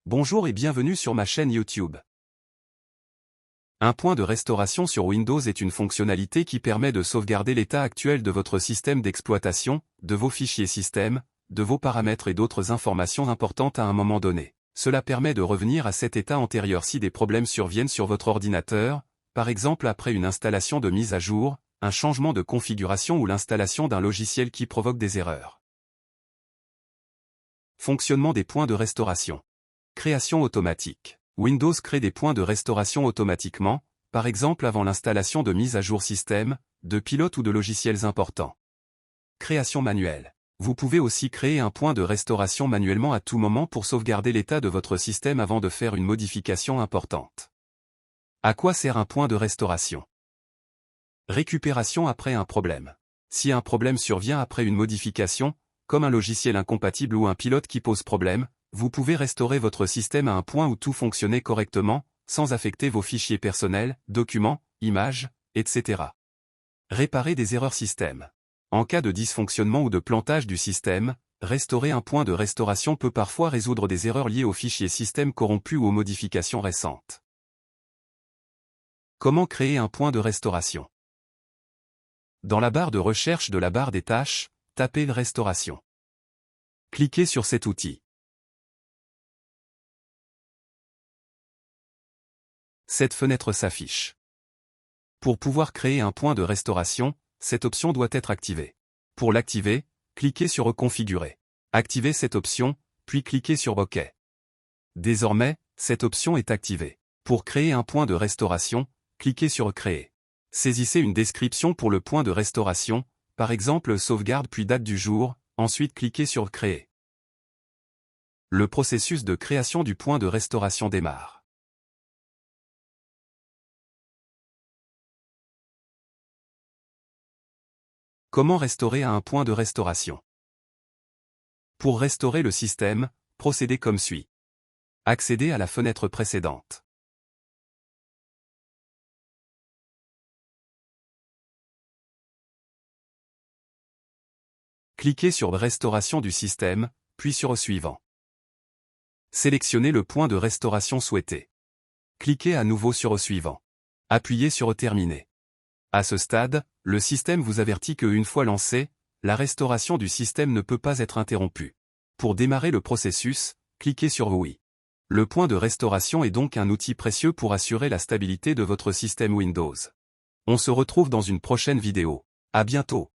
Bonjour et bienvenue sur ma chaîne YouTube. Un point de restauration sur Windows est une fonctionnalité qui permet de sauvegarder l'état actuel de votre système d'exploitation, de vos fichiers système, de vos paramètres et d'autres informations importantes à un moment donné. Cela permet de revenir à cet état antérieur si des problèmes surviennent sur votre ordinateur, par exemple après une installation de mise à jour, un changement de configuration ou l'installation d'un logiciel qui provoque des erreurs. Fonctionnement des points de restauration. Création automatique. Windows crée des points de restauration automatiquement, par exemple avant l'installation de mise à jour système, de pilotes ou de logiciels importants. Création manuelle. Vous pouvez aussi créer un point de restauration manuellement à tout moment pour sauvegarder l'état de votre système avant de faire une modification importante. À quoi sert un point de restauration? Récupération après un problème. Si un problème survient après une modification, comme un logiciel incompatible ou un pilote qui pose problème, vous pouvez restaurer votre système à un point où tout fonctionnait correctement, sans affecter vos fichiers personnels, documents, images, etc. Réparer des erreurs système. En cas de dysfonctionnement ou de plantage du système, restaurer un point de restauration peut parfois résoudre des erreurs liées aux fichiers système corrompus ou aux modifications récentes. Comment créer un point de restauration? Dans la barre de recherche de la barre des tâches, tapez Restauration. Cliquez sur cet outil. Cette fenêtre s'affiche. Pour pouvoir créer un point de restauration, cette option doit être activée. Pour l'activer, cliquez sur Reconfigurer. Activez cette option, puis cliquez sur OK. Désormais, cette option est activée. Pour créer un point de restauration, cliquez sur Créer. Saisissez une description pour le point de restauration, par exemple sauvegarde puis date du jour, ensuite cliquez sur Créer. Le processus de création du point de restauration démarre. Comment restaurer à un point de restauration? Pour restaurer le système, procédez comme suit. Accédez à la fenêtre précédente. Cliquez sur Restauration du système, puis sur Suivant. Sélectionnez le point de restauration souhaité. Cliquez à nouveau sur Suivant. Appuyez sur Terminer. À ce stade, le système vous avertit que une fois lancé, la restauration du système ne peut pas être interrompue. Pour démarrer le processus, cliquez sur Oui. Le point de restauration est donc un outil précieux pour assurer la stabilité de votre système Windows. On se retrouve dans une prochaine vidéo. À bientôt.